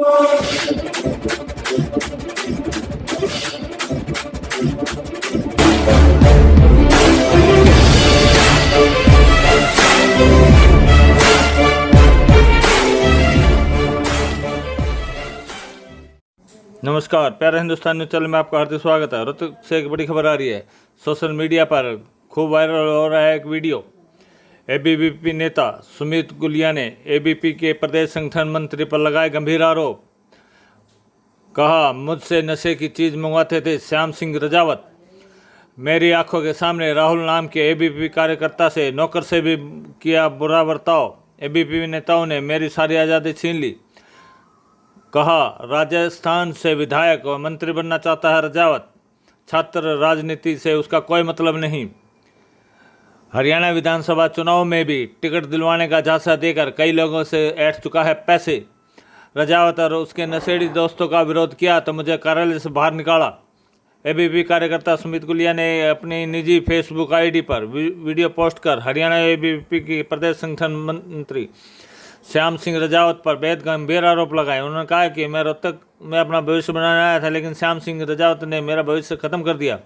नमस्कार, प्यारे Hindustan news channel में आपका हार्दिक स्वागत है। रोहतक से एक बड़ी खबर आ रही है। सोशल मीडिया पर खूब वायरल हो रहा है एक वीडियो। एबीवीपी नेता सुमित गुलिया ने एबीपी के प्रदेश संगठन मंत्री पर लगाए गंभीर आरोप। कहा, मुझसे नशे की चीज़ मंगवाते थे श्याम सिंह रजावत। मेरी आंखों के सामने राहुल नाम के एबीवीपी कार्यकर्ता से नौकर से भी किया बुरा बर्ताव। एबीवीपी नेताओं ने मेरी सारी आज़ादी छीन ली। कहा, राजस्थान से विधायक और मंत्री बनना चाहता है रजावत। छात्र राजनीति से उसका कोई मतलब नहीं। हरियाणा विधानसभा चुनाव में भी टिकट दिलवाने का झांसा देकर कई लोगों से ऐंठ चुका है पैसे। रजावत और उसके नशेड़ी दोस्तों का विरोध किया तो मुझे कार्यालय से बाहर निकाला। एबीवीपी कार्यकर्ता सुमित गुलिया ने अपनी निजी फेसबुक आईडी पर वीडियो पोस्ट कर हरियाणा एबीवीपी के प्रदेश संगठन मंत्री श्याम सिंह रजावत पर बेहद गंभीर आरोप लगाए। उन्होंने कहा कि मैं रोहतक में अपना भविष्य बनाने आया था, लेकिन श्याम सिंह रजावत ने मेरा भविष्य खत्म कर दिया।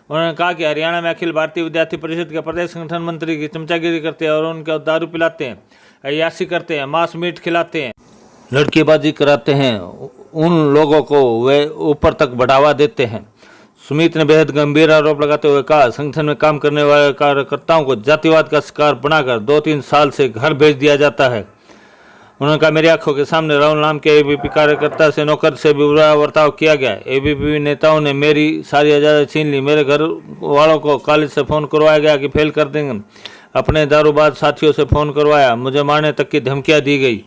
उन्होंने कहा कि हरियाणा में अखिल भारतीय विद्यार्थी परिषद के प्रदेश संगठन मंत्री की चमचागिरी करते हैं और उनके दारू पिलाते हैं, अय्यासी करते हैं, मांस मीट खिलाते हैं, लड़कीबाजी कराते हैं। उन लोगों को वे ऊपर तक बढ़ावा देते हैं। सुमित ने बेहद गंभीर आरोप लगाते हुए कहा, संगठन में काम करने वाले कार्यकर्ताओं को जातिवाद का शिकार बनाकर 2-3 साल से घर भेज दिया जाता है। उन्होंने कहा, मेरी आंखों के सामने राहुल नाम के एबीवीपी कार्यकर्ता से नौकर से भी बुरा बर्ताव किया गया। एबीवीपी नेताओं ने मेरी सारी आज़ादी छीन ली। मेरे घर वालों को कॉलेज से फ़ोन करवाया गया कि फेल कर देंगे। अपने दारूबाज साथियों से फ़ोन करवाया, मुझे मारने तक की धमकियां दी गई।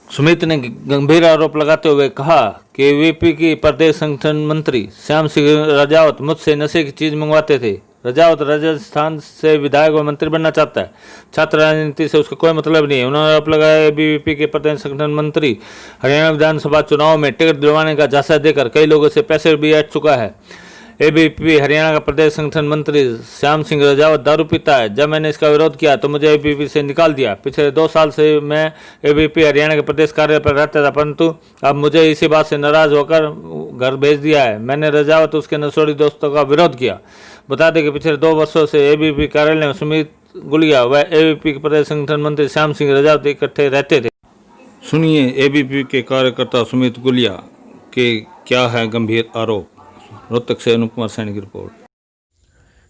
सुमित ने गंभीर आरोप लगाते हुए कहा कि एबीवीपी की प्रदेश संगठन मंत्री श्याम सिंह रजावत मुझसे नशे की चीज़ मंगवाते थे। रजावत राजस्थान से विधायक और मंत्री बनना चाहता है। छात्र राजनीति से उसका कोई मतलब नहीं है। उन्होंने आरोप लगाया, एबीवीपी के प्रदेश संगठन मंत्री हरियाणा विधानसभा चुनाव में टिकट दिलवाने का झांसा देकर कई लोगों से पैसे भी ऐंठ चुका है। एबीवीपी हरियाणा का प्रदेश संगठन मंत्री श्याम सिंह रजावत दारू पीता है। जब मैंने इसका विरोध किया तो मुझे एबीवीपी से निकाल दिया। पिछले 2 साल से मैं एबीवीपी हरियाणा के प्रदेश कार्यालय पर रहता था, परंतु अब मुझे इसी बात से नाराज होकर घर भेज दिया है। मैंने रजावत उसके नशेड़ी दोस्तों का विरोध किया। बता दें कि पिछले 2 वर्षों से एबीवीपी कार्यालय में सुमित गुलिया व एबीवीपी के प्रदेश संगठन मंत्री श्याम सिंह रजावत इकट्ठे रहते थे। सुनिए एबीवीपी के कार्यकर्ता सुमित गुलिया के क्या है गंभीर आरोप। रोहतक से अनुप कुमार सैनी की रिपोर्ट।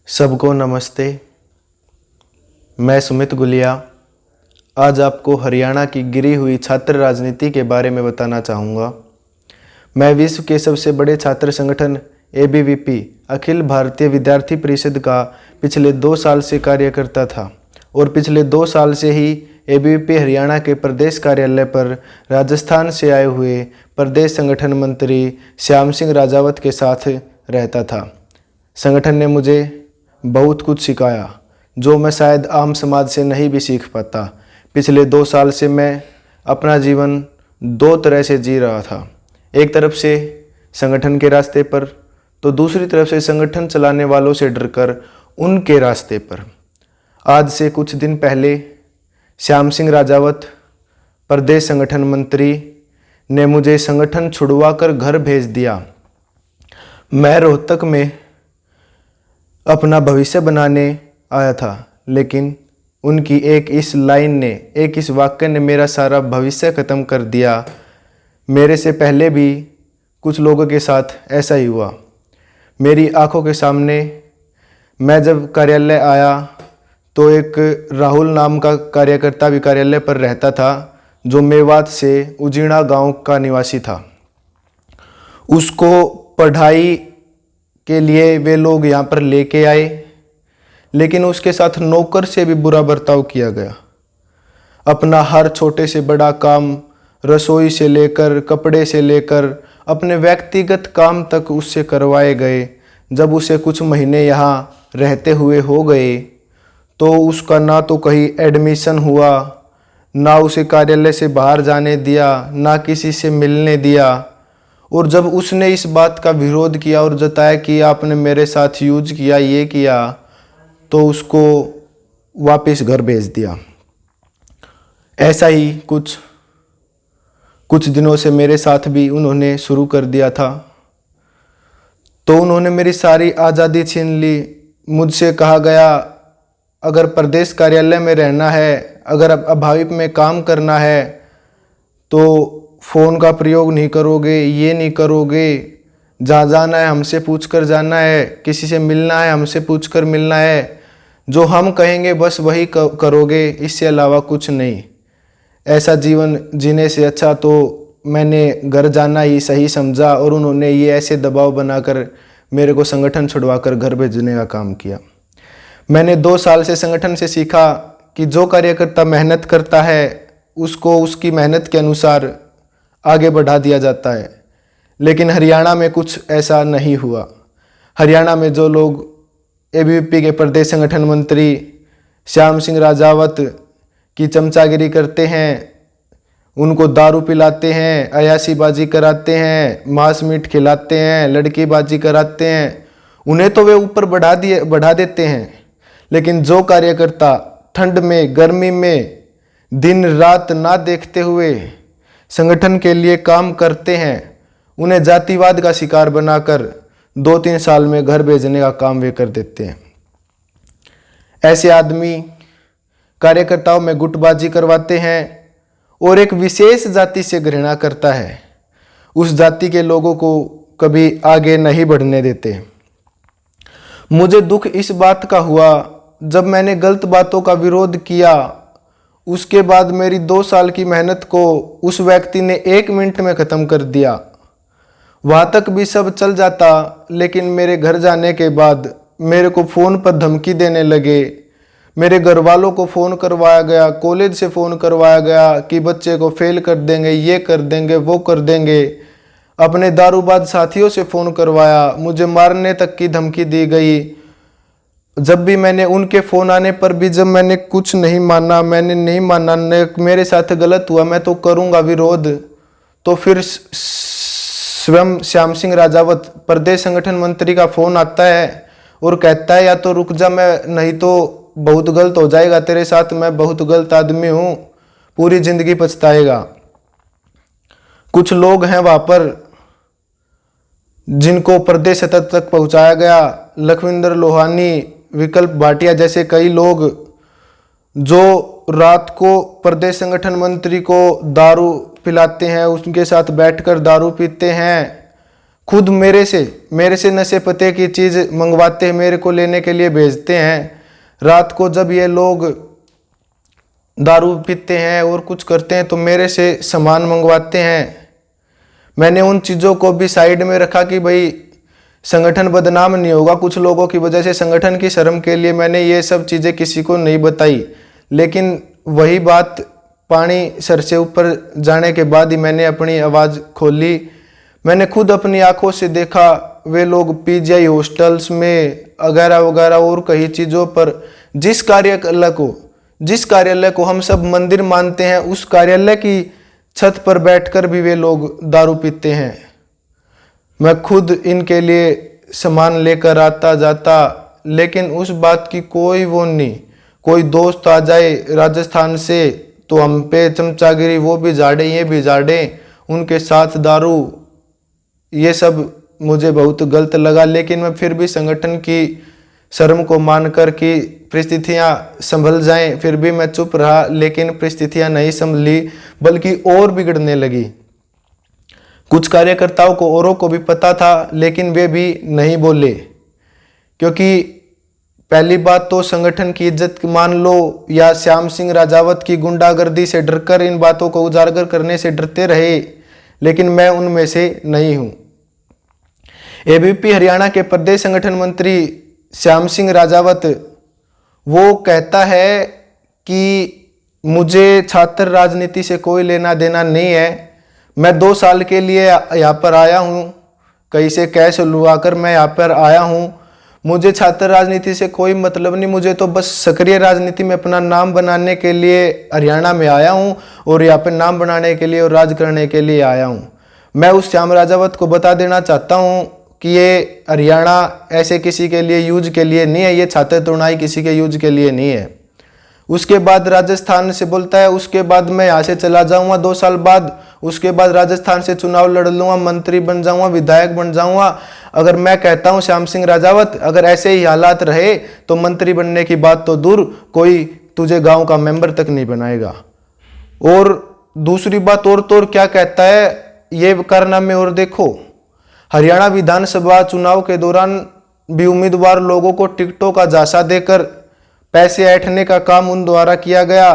सबको नमस्ते, मैं सुमित गुलिया आज आपको हरियाणा की गिरी हुई छात्र राजनीति के बारे में बताना चाहूँगा। मैं विश्व के सबसे बड़े छात्र संगठन एबीवीपी अखिल भारतीय विद्यार्थी परिषद का पिछले 2 साल से कार्यकर्ता था और पिछले 2 साल से ही एबीवीपी हरियाणा के प्रदेश कार्यालय पर राजस्थान से आए हुए प्रदेश संगठन मंत्री श्याम सिंह राजावत के साथ रहता था। संगठन ने मुझे बहुत कुछ सिखाया जो मैं शायद आम समाज से नहीं भी सीख पाता। पिछले 2 साल से मैं अपना जीवन 2 तरह से जी रहा था, एक तरफ से संगठन के रास्ते पर तो दूसरी तरफ से संगठन चलाने वालों से डरकर उनके रास्ते पर। आज से कुछ दिन पहले श्याम सिंह राजावत प्रदेश संगठन मंत्री ने मुझे संगठन छुड़वा कर घर भेज दिया। मैं रोहतक में अपना भविष्य बनाने आया था, लेकिन उनकी एक इस लाइन ने, एक इस वाक्य ने मेरा सारा भविष्य ख़त्म कर दिया। मेरे से पहले भी कुछ लोगों के साथ ऐसा ही हुआ। मेरी आंखों के सामने मैं जब कार्यालय आया तो एक राहुल नाम का कार्यकर्ता भी कार्यालय पर रहता था, जो मेवात से उजीणा गांव का निवासी था। उसको पढ़ाई के लिए वे लोग यहाँ पर लेके आए, लेकिन उसके साथ नौकर से भी बुरा बर्ताव किया गया। अपना हर छोटे से बड़ा काम, रसोई से लेकर कपड़े से लेकर अपने व्यक्तिगत काम तक उससे करवाए गए। जब उसे कुछ महीने यहाँ रहते हुए हो गए तो उसका ना तो कहीं एडमिशन हुआ, ना उसे कार्यालय से बाहर जाने दिया, ना किसी से मिलने दिया। और जब उसने इस बात का विरोध किया और जताया कि आपने मेरे साथ यूज किया, ये किया, तो उसको वापस घर भेज दिया। ऐसा ही कुछ कुछ दिनों से मेरे साथ भी उन्होंने शुरू कर दिया था। तो उन्होंने मेरी सारी आज़ादी छीन ली। मुझसे कहा गया अगर प्रदेश कार्यालय में रहना है, अगर अभाविप में काम करना है तो फ़ोन का प्रयोग नहीं करोगे, ये नहीं करोगे, जहाँ जाना है हमसे पूछकर जाना है, किसी से मिलना है हमसे पूछकर मिलना है, जो हम कहेंगे बस वही करोगे, इससे अलावा कुछ नहीं। ऐसा जीवन जीने से अच्छा तो मैंने घर जाना ही सही समझा और उन्होंने ये ऐसे दबाव बनाकर मेरे को संगठन छुड़वाकर घर भेजने का काम किया। मैंने 2 साल से संगठन से सीखा कि जो कार्यकर्ता मेहनत करता है उसको उसकी मेहनत के अनुसार आगे बढ़ा दिया जाता है। लेकिन हरियाणा में कुछ ऐसा नहीं हुआ। हरियाणा में जो लोग एबीवीपी के प्रदेश संगठन मंत्री श्याम सिंह राजावत की चमचागिरी करते हैं, उनको दारू पिलाते हैं, अयाशीबाजी कराते हैं, मांस मीट खिलाते हैं, लड़कीबाजी कराते हैं, उन्हें तो वे ऊपर बढ़ा देते हैं। लेकिन जो कार्यकर्ता ठंड में, गर्मी में, दिन रात ना देखते हुए संगठन के लिए काम करते हैं, उन्हें जातिवाद का शिकार बनाकर 2-3 साल में घर भेजने का काम वे कर देते हैं। ऐसे आदमी कार्यकर्ताओं में गुटबाजी करवाते हैं और एक विशेष जाति से घृणा करता है, उस जाति के लोगों को कभी आगे नहीं बढ़ने देते। मुझे दुख इस बात का हुआ जब मैंने गलत बातों का विरोध किया, उसके बाद मेरी 2 साल की मेहनत को उस व्यक्ति ने 1 मिनट में ख़त्म कर दिया। वहाँ तक भी सब चल जाता, लेकिन मेरे घर जाने के बाद मेरे को फ़ोन पर धमकी देने लगे। मेरे घर वालों को फ़ोन करवाया गया, कॉलेज से फ़ोन करवाया गया कि बच्चे को फेल कर देंगे, ये कर देंगे, वो कर देंगे। अपने दारूबाज साथियों से फ़ोन करवाया, मुझे मारने तक की धमकी दी गई। जब भी मैंने उनके फ़ोन आने पर भी जब मैंने कुछ नहीं माना, मैंने नहीं माना, मेरे साथ गलत हुआ, मैं तो करूँगा विरोध, तो फिर स्वयं श्याम सिंह राजावत प्रदेश संगठन मंत्री का फ़ोन आता है और कहता है या तो रुक जा, मैं नहीं तो बहुत गलत हो जाएगा तेरे साथ, मैं बहुत गलत आदमी हूँ, पूरी ज़िंदगी पछताएगा। कुछ लोग हैं वहाँ पर जिनको प्रदेश स्तर तक पहुँचाया गया, लखविंदर लोहानी, विकल्प भाटिया जैसे कई लोग जो रात को प्रदेश संगठन मंत्री को दारू पिलाते हैं, उनके साथ बैठकर दारू पीते हैं, खुद मेरे से नशे पते की चीज़ मंगवाते हैं, मेरे को लेने के लिए भेजते हैं। रात को जब ये लोग दारू पीते हैं और कुछ करते हैं तो मेरे से सामान मंगवाते हैं। मैंने उन चीज़ों को भी साइड में रखा कि भाई संगठन बदनाम नहीं होगा, कुछ लोगों की वजह से संगठन की शर्म के लिए मैंने ये सब चीज़ें किसी को नहीं बताई। लेकिन वही बात पानी सर से ऊपर जाने के बाद ही मैंने अपनी आवाज़ खोली। मैंने खुद अपनी आंखों से देखा वे लोग पीजीआई हॉस्टल्स में वगैरह वगैरह और कई चीज़ों पर जिस कार्यालय को हम सब मंदिर मानते हैं, उस कार्यालय की छत पर बैठकर भी वे लोग दारू पीते हैं। मैं खुद इनके लिए सामान लेकर आता जाता, लेकिन उस बात की कोई वो नहीं। कोई दोस्त आ जाए राजस्थान से तो हम पे चमचागिरी, वो भी झाड़े ये भी झाड़े, उनके साथ दारू, ये सब मुझे बहुत गलत लगा। लेकिन मैं फिर भी संगठन की शर्म को मानकर कि परिस्थितियां संभल जाएं, फिर भी मैं चुप रहा। लेकिन परिस्थितियां नहीं संभली बल्कि और बिगड़ने लगी। कुछ कार्यकर्ताओं को औरों को भी पता था, लेकिन वे भी नहीं बोले, क्योंकि पहली बात तो संगठन की इज्जत मान लो या श्याम सिंह राजावत की गुंडागर्दी से डरकर इन बातों को उजागर करने से डरते रहे, लेकिन मैं उनमें से नहीं हूँ। एबीवीपी हरियाणा के प्रदेश संगठन मंत्री श्याम सिंह राजावत वो कहता है कि मुझे छात्र राजनीति से कोई लेना देना नहीं है। मैं 2 साल के लिए यहाँ पर आया हूँ, कहीं से कैश लुआकर मैं यहाँ पर आया हूँ। मुझे छात्र राजनीति से कोई मतलब नहीं, मुझे तो बस सक्रिय राजनीति में अपना नाम बनाने के लिए हरियाणा में आया हूँ और यहाँ पर नाम बनाने के लिए और राज करने के लिए आया हूँ। मैं उस श्याम राजावत को बता देना चाहता हूँ कि ये हरियाणा ऐसे किसी के लिए यूज के लिए नहीं है, ये छात्र तरुणाई किसी के यूज के लिए नहीं है। उसके बाद राजस्थान से बोलता है उसके बाद मैं यहाँ से चला जाऊंगा 2 साल बाद, उसके बाद राजस्थान से चुनाव लड़ लूंगा, मंत्री बन जाऊंगा, विधायक बन जाऊंगा। अगर मैं कहता हूं श्याम सिंह राजावत, अगर ऐसे ही हालात रहे तो मंत्री बनने की बात तो दूर, कोई तुझे गांव का मेंबर तक नहीं बनाएगा। और दूसरी बात और तो और क्या कहता है ये कारनामे और देखो, हरियाणा विधानसभा चुनाव के दौरान भी उम्मीदवार लोगों को टिकटों का झांसा देकर पैसे ऐंठने का काम उन द्वारा किया गया।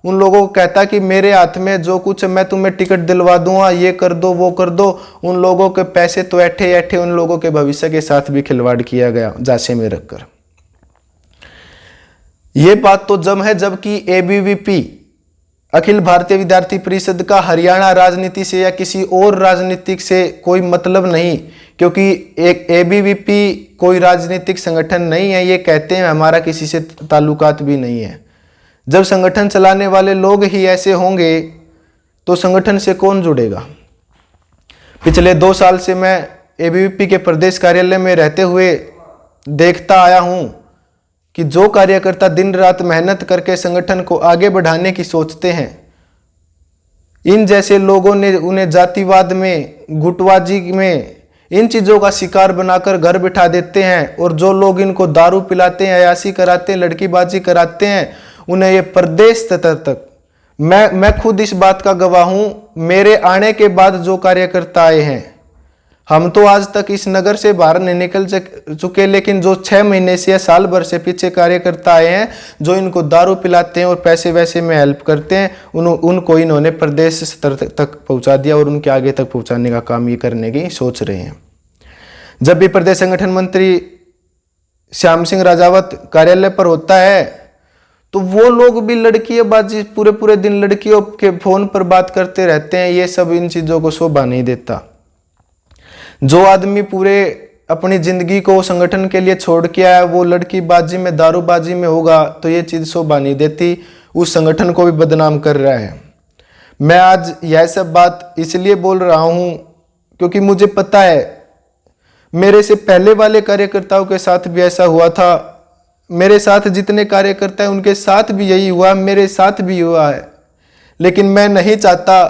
उन लोगों को कहता कि मेरे हाथ में जो कुछ है मैं तुम्हें टिकट दिलवा दूंगा, ये कर दो वो कर दो। उन लोगों के पैसे तो ऐठे ऐठे, उन लोगों के भविष्य के साथ भी खिलवाड़ किया गया झांसे में रखकर। ये बात तो जब है जबकि एबीवीपी अखिल भारतीय विद्यार्थी परिषद का हरियाणा राजनीति से या किसी और राजनीतिक से कोई मतलब नहीं, क्योंकि एक एबीवीपी कोई राजनीतिक संगठन नहीं है। ये कहते हैं हमारा किसी से ताल्लुकात भी नहीं है। जब संगठन चलाने वाले लोग ही ऐसे होंगे तो संगठन से कौन जुड़ेगा। पिछले 2 साल से मैं एबीवीपी के प्रदेश कार्यालय में रहते हुए देखता आया हूं कि जो कार्यकर्ता दिन रात मेहनत करके संगठन को आगे बढ़ाने की सोचते हैं, इन जैसे लोगों ने उन्हें जातिवाद में, गुटबाजी में, इन चीज़ों का शिकार बनाकर घर बिठा देते हैं। और जो लोग इनको दारू पिलाते हैं, अयाशी कराते हैं, लड़कीबाजी कराते हैं, उन्हें ये प्रदेश स्तर तक, मैं खुद इस बात का गवाह हूं। मेरे आने के बाद जो कार्यकर्ता आए हैं, हम तो आज तक इस नगर से बाहर नहीं निकल चुके, लेकिन जो 6 महीने से या साल भर से पीछे कार्यकर्ता आए हैं जो इनको दारू पिलाते हैं और पैसे वैसे में हेल्प करते हैं, उनको इन्होंने प्रदेश स्तर तक पहुंचा दिया और उनके आगे तक पहुंचाने का काम ये करने की सोच रहे हैं। जब भी प्रदेश संगठन मंत्री श्याम सिंह राजावत कार्यालय पर होता है तो वो लोग भी लड़कीबाजी, पूरे दिन लड़कियों के फोन पर बात करते रहते हैं। ये सब इन चीज़ों को शोभा नहीं देता। जो आदमी पूरे अपनी जिंदगी को संगठन के लिए छोड़ के आया वो लड़कीबाजी में, दारूबाजी में होगा तो ये चीज़ शोभा नहीं देती, उस संगठन को भी बदनाम कर रहा है। मैं आज यह सब बात इसलिए बोल रहा हूँ क्योंकि मुझे पता है मेरे से पहले वाले कार्यकर्ताओं के साथ भी ऐसा हुआ था। मेरे साथ जितने कार्यकर्ता हैं उनके साथ भी यही हुआ, मेरे साथ भी हुआ है। लेकिन मैं नहीं चाहता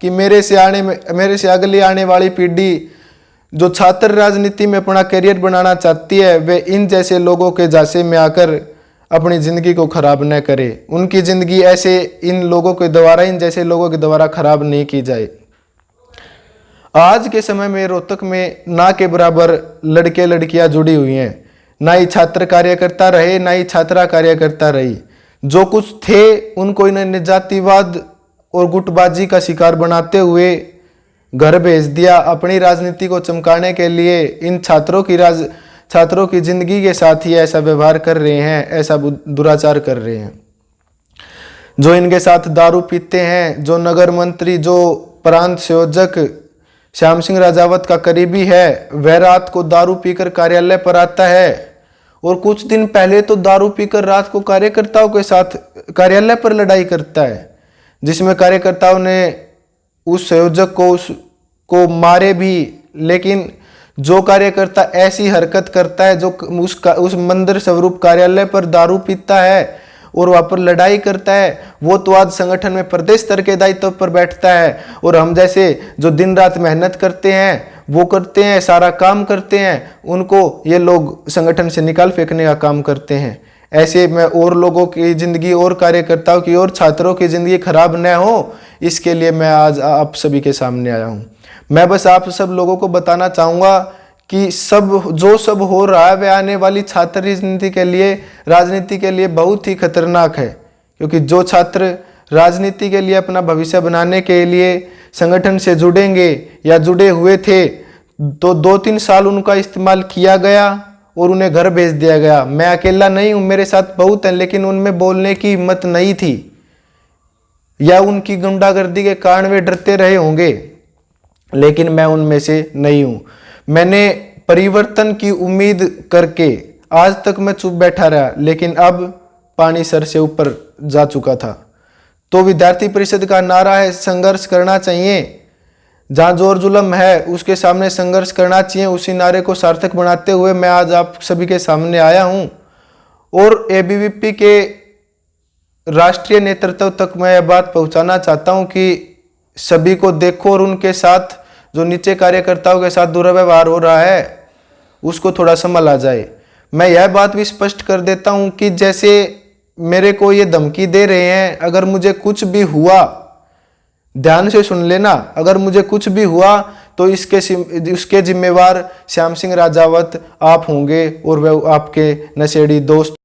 कि मेरे से अगली आने वाली पीढ़ी जो छात्र राजनीति में अपना करियर बनाना चाहती है वे इन जैसे लोगों के झांसे में आकर अपनी ज़िंदगी को खराब न करे। उनकी ज़िंदगी ऐसे इन लोगों के द्वारा, इन जैसे लोगों के द्वारा खराब नहीं की जाए। आज के समय में रोहतक में ना के बराबर लड़के लड़कियां जुड़ी हुई हैं, ना ही छात्र कार्यकर्ता रहे ना ही छात्रा कार्यकर्ता रही। जो कुछ थे उनको इन्होंने जातिवाद और गुटबाजी का शिकार बनाते हुए घर भेज दिया। अपनी राजनीति को चमकाने के लिए इन छात्रों की जिंदगी के साथ ही ऐसा व्यवहार कर रहे हैं, ऐसा दुराचार कर रहे हैं। जो इनके साथ दारू पीते हैं, जो नगर मंत्री, जो प्रांत संयोजक श्याम सिंह राजावत का करीबी है, वह रात को दारू पीकर कार्यालय पर आता है और कुछ दिन पहले तो दारू पीकर रात को कार्यकर्ताओं के साथ कार्यालय पर लड़ाई करता है, जिसमें कार्यकर्ताओं ने उस संयोजक को मारे भी। लेकिन जो कार्यकर्ता ऐसी हरकत करता है, जो उस मंदिर स्वरूप कार्यालय पर दारू पीता है और वहाँ पर लड़ाई करता है, वो तो आज संगठन में प्रदेश स्तर के दायित्व पर बैठता है। और हम जैसे जो दिन रात मेहनत करते हैं, वो करते हैं, सारा काम करते हैं, उनको ये लोग संगठन से निकाल फेंकने का काम करते हैं। ऐसे में और लोगों की ज़िंदगी और कार्यकर्ताओं की और छात्रों की ज़िंदगी खराब न हो, इसके लिए मैं आज आप सभी के सामने आया हूँ। मैं बस आप सब लोगों को बताना चाहूँगा कि सब हो रहा है वह आने वाली छात्र राजनीति के लिए बहुत ही खतरनाक है। क्योंकि जो छात्र राजनीति के लिए अपना भविष्य बनाने के लिए संगठन से जुड़ेंगे या जुड़े हुए थे तो 2-3 साल उनका इस्तेमाल किया गया और उन्हें घर भेज दिया गया। मैं अकेला नहीं हूँ, मेरे साथ बहुत हैं, लेकिन उनमें बोलने की हिम्मत नहीं थी या उनकी गुंडागर्दी के कारण वे डरते रहे होंगे, लेकिन मैं उनमें से नहीं हूँ। मैंने परिवर्तन की उम्मीद करके आज तक मैं चुप बैठा रहा, लेकिन अब पानी सर से ऊपर जा चुका था। तो विद्यार्थी परिषद का नारा है संघर्ष करना चाहिए, जहाँ जोर जुल्म है उसके सामने संघर्ष करना चाहिए। उसी नारे को सार्थक बनाते हुए मैं आज आप सभी के सामने आया हूँ। और एबीवीपी के राष्ट्रीय नेतृत्व तक मैं यह बात पहुंचाना चाहता हूं कि सभी को देखो और उनके साथ जो नीचे कार्यकर्ताओं के साथ दुर्व्यवहार हो रहा है उसको थोड़ा संभाला जाए। मैं यह बात भी स्पष्ट कर देता हूं कि जैसे मेरे को ये धमकी दे रहे हैं, अगर मुझे कुछ भी हुआ, ध्यान से सुन लेना, अगर मुझे कुछ भी हुआ तो उसके जिम्मेवार श्याम सिंह राजावत आप होंगे और वह आपके नशेड़ी दोस्त।